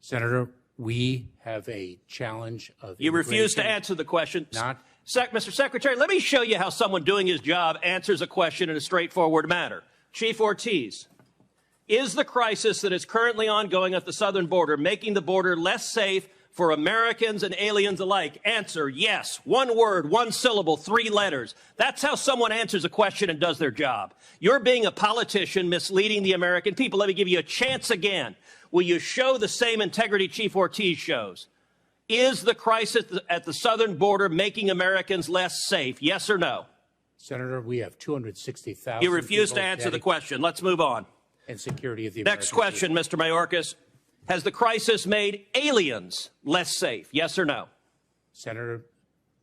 Senator, we have a challenge of You refuse to answer the question. Mr. Secretary, let me show you how someone doing his job answers a question in a straightforward manner. Chief Ortiz, is the crisis that is currently ongoing at the southern border making the border less safe for Americans and aliens alike? Answer, yes. One word, one syllable, 3 letters. That's how someone answers a question and does their job. You're being a politician, misleading the American people. Let me give you a chance again. Will you show the same integrity Chief Ortiz shows? Is the crisis at the southern border making Americans less safe? Yes or no? Senator, we have 260,000. You refuse to answer the question. Let's move on. And security of the Next question, Mr. Mayorkas. Has the crisis made aliens less safe? Yes or no? Senator,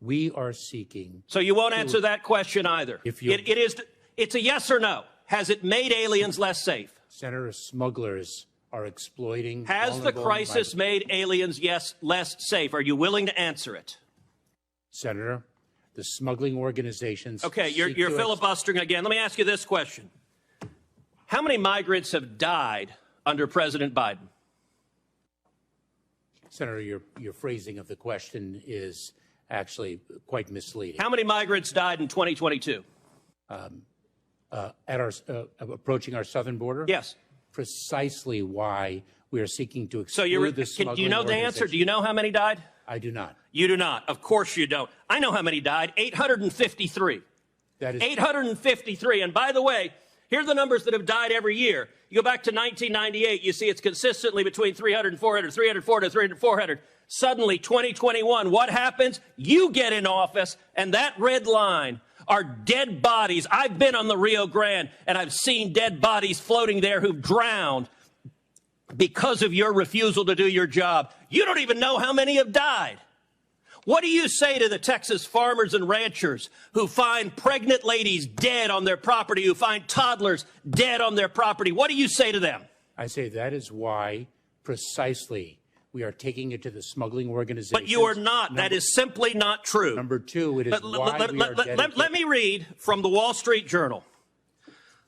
we are seeking. So you won't answer that question either. It's a yes or no. Has it made aliens less safe? Senator, smugglers are exploiting. Has the crisis made aliens, less safe? Are you willing to answer it? Senator, the smuggling organizations. Okay, you're filibustering again. Let me ask you this question. How many migrants have died under President Biden? Senator, your phrasing of the question is actually quite misleading. How many migrants died in 2022? Approaching our southern border? Yes. Precisely why we are seeking to exclude the smuggling. Do you know the answer? Do you know how many died? I do not. You do not. Of course you don't. I know how many died. 853. That is 853. And by the way, here are the numbers that have died every year. You go back to 1998, you see it's consistently between 300 and 400, 300, 400, 300, 400. Suddenly, 2021, what happens? You get in office, and that red line are dead bodies. I've been on the Rio Grande, and I've seen dead bodies floating there who've drowned because of your refusal to do your job. You don't even know how many have died. What do you say to the Texas farmers and ranchers who find pregnant ladies dead on their property, who find toddlers dead on their property? What do you say to them? I say that is why precisely we are taking it to the smuggling organizations. But you are not. That is simply not true. Number two, it is why we are dedicated. Let me read from the Wall Street Journal.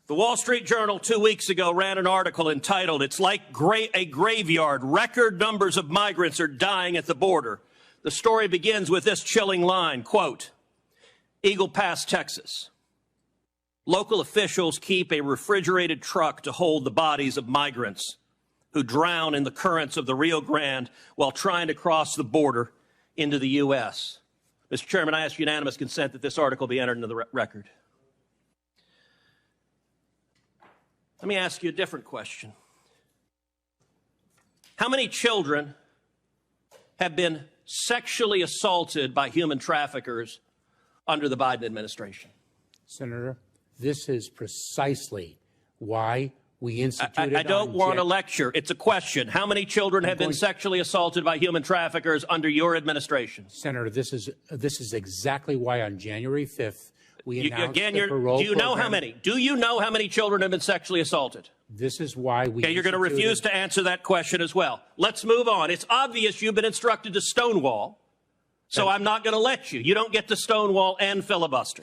The Wall Street Journal 2 weeks ago ran an article entitled, "It's like a graveyard. Record numbers of migrants are dying at the border." The story begins with this chilling line, quote, Eagle Pass, Texas. Local officials keep a refrigerated truck to hold the bodies of migrants who drown in the currents of the Rio Grande while trying to cross the border into the U.S. Mr. Chairman, I ask unanimous consent that this article be entered into the record. Let me ask you a different question. How many children have been sexually assaulted by human traffickers under the Biden administration? Senator, this is precisely why we instituted. I don't want a lecture. It's a question. How many children have been sexually assaulted by human traffickers under your administration? Senator, this is exactly why on January 5th we announced the parole Do you know program. how many? Do you know how many children have been sexually assaulted? This is why we. Okay, you're going to refuse to answer that question as well. Let's move on. It's obvious you've been instructed to stonewall, so I'm not going to let you. You don't get to stonewall and filibuster.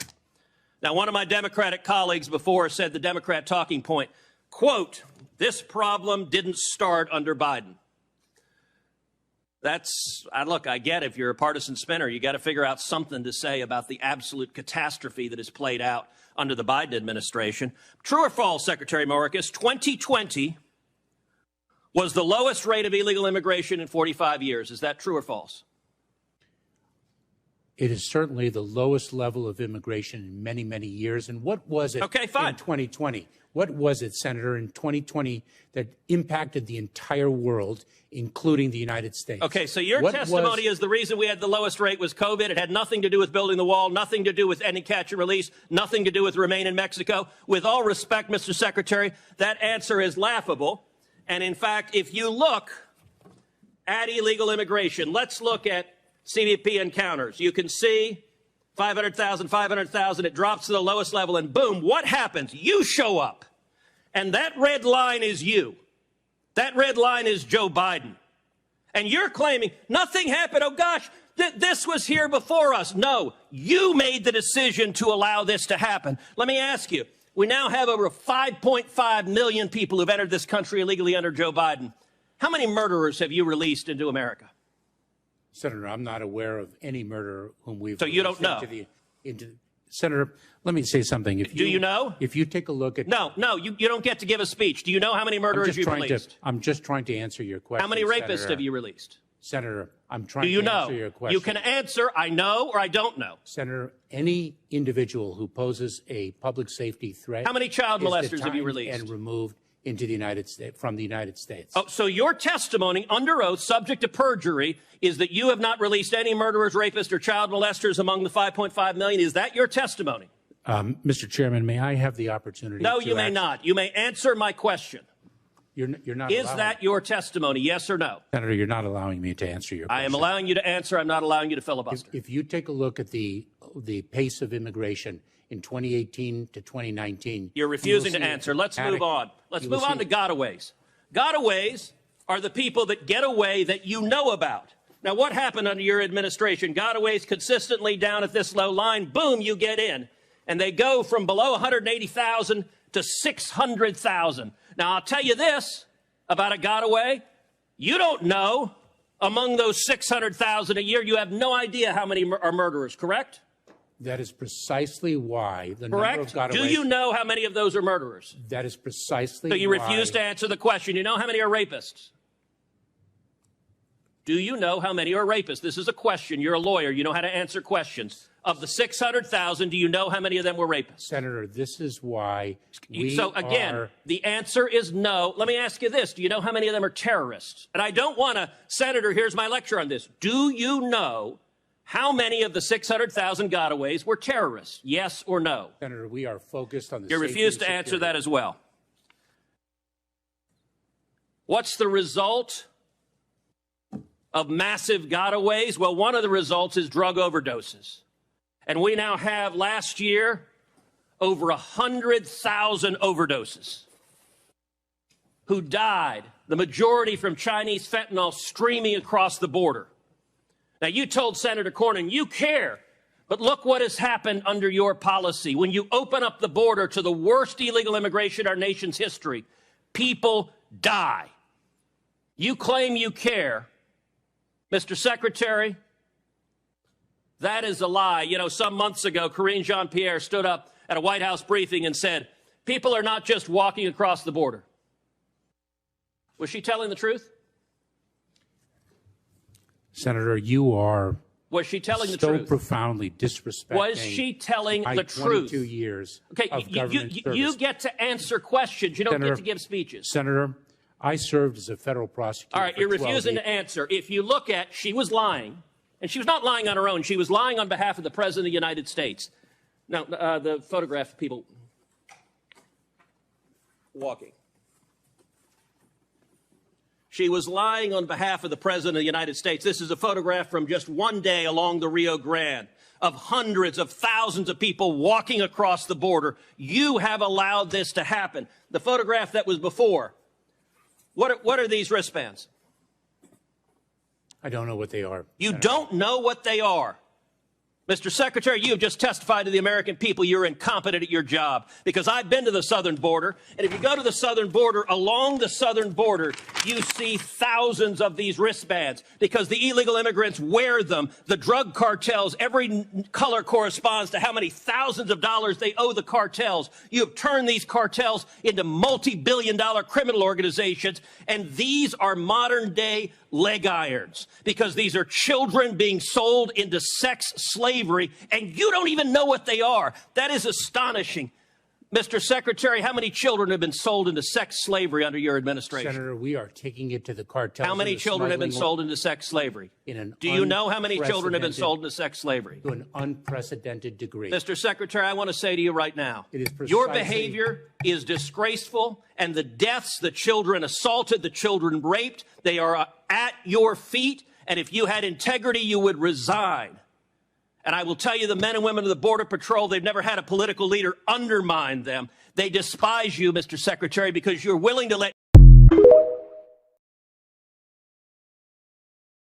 Now, one of my Democratic colleagues before said the Democrat talking point, quote, "This problem didn't start under Biden." Look, I get if you're a partisan spinner, you got to figure out something to say about the absolute catastrophe that has played out under the Biden administration. True or false, Secretary Mayorkas, 2020 was the lowest rate of illegal immigration in 45 years. Is that true or false? It is certainly the lowest level of immigration in many, many years. And what was it in 2020? What was it, Senator, in 2020 that impacted the entire world, including the United States? Okay, so your testimony is the reason we had the lowest rate was COVID. It had nothing to do with building the wall, nothing to do with any catch and release, nothing to do with Remain in Mexico. With all respect, Mr. Secretary, that answer is laughable. And in fact, if you look at illegal immigration, let's look at CBP encounters. You can see 500,000, 500,000, it drops to the lowest level, and boom, what happens? You show up. And that red line is you. That red line is Joe Biden. And you're claiming nothing happened. Oh, gosh, this was here before us. No, you made the decision to allow this to happen. Let me ask you, we now have over 5.5 million people who've entered this country illegally under Joe Biden. How many murderers have you released into America? Senator, I'm not aware of any murderer whom we've So you don't know? Senator, let me say something. Do you know? If you take a look at... No, you don't get to give a speech. Do you know how many murderers you've released? I'm just trying to answer your question, How many rapists Senator. have you released? Senator, I'm trying to answer your question. You can answer, I know or I don't know. Senator, any individual who poses a public safety threat... How many child molesters have you released? ...and removed into the United States, from the United States. Oh, so your testimony under oath, subject to perjury, is that you have not released any murderers, rapists, or child molesters among the 5.5 million? Is that your testimony? Mr. Chairman, may I have the opportunity No, to you may not. You may answer my question. You're not Is that your testimony, yes or no? Senator, you're not allowing me to answer your question. I am allowing you to answer. I'm not allowing you to filibuster. If you take a look at the pace of immigration in 2018 to 2019... You're refusing to answer. Let's move on. Let's move on to gotaways. Gotaways are the people that get away that you know about. Now, what happened under your administration? Gotaways consistently down at this low line, boom, you get in. And they go from below 180,000 to 600,000. Now, I'll tell you this about a gotaway. You don't know, among those 600,000 a year, you have no idea how many are murderers, correct? That is precisely why the number of gotaways... Do you know how many of those are murderers? That is precisely why... So you refuse to answer the question. You know how many are rapists? Do you know how many are rapists? This is a question. You're a lawyer. You know how to answer questions. Of the 600,000, do you know how many of them were rapists? Senator, this is why we So again, the answer is no. Let me ask you this. Do you know how many of them are terrorists? And I don't want to, Senator, here's my lecture on this. Do you know how many of the 600,000 gotaways were terrorists? Yes or no? Senator, we are focused on the You refuse to answer that as well. What's the result of massive gotaways? Well, one of the results is drug overdoses. And we now have, last year, over 100,000 overdoses who died, the majority from Chinese fentanyl streaming across the border. Now, you told Senator Cornyn you care, but look what has happened under your policy. When you open up the border to the worst illegal immigration in our nation's history, people die. You claim you care. Mr. Secretary, that is a lie. You know, some months ago, Karine Jean-Pierre stood up at a White House briefing and said, people are not just walking across the border. Was she telling the truth? Senator, you are Was she telling the truth? so profoundly disrespecting. Was she telling the truth? 22 years Okay, of government service. you get to answer questions. You don't Senator, get to give speeches. Senator, I served as a federal prosecutor. All right, you're refusing to answer. If you look at, she was lying, and she was not lying on her own. She was lying on behalf of the President of the United States. Now, the photograph of people walking. She was lying on behalf of the President of the United States. This is a photograph from just one day along the Rio Grande of hundreds of thousands of people walking across the border. You have allowed this to happen. The photograph that was before, what are these wristbands? I don't know what they are. You Senator. don't know what they are. Mr. Secretary, you have just testified to the American people you're incompetent at your job, because I've been to the southern border, and if you go to the southern border, along the southern border, you see thousands of these wristbands because the illegal immigrants wear them. The drug cartels, every color corresponds to how many thousands of dollars they owe the cartels. You have turned these cartels into multi-billion-dollar criminal organizations, and these are modern-day leg irons, because these are children being sold into sex slavery, and you don't even know what they are. That is astonishing. Mr. Secretary, how many children have been sold into sex slavery under your administration? Senator, we are taking it to the cartels. How many children have been sold into sex slavery? Do you know how many children have been sold into sex slavery? To an unprecedented degree. Mr. Secretary, I want to say to you right now, your behavior is disgraceful, and the deaths, the children assaulted, the children raped, they are at your feet, and if you had integrity, you would resign. And I will tell you, the men and women of the Border Patrol, they've never had a political leader undermine them. They despise you, Mr. Secretary, because you're willing to let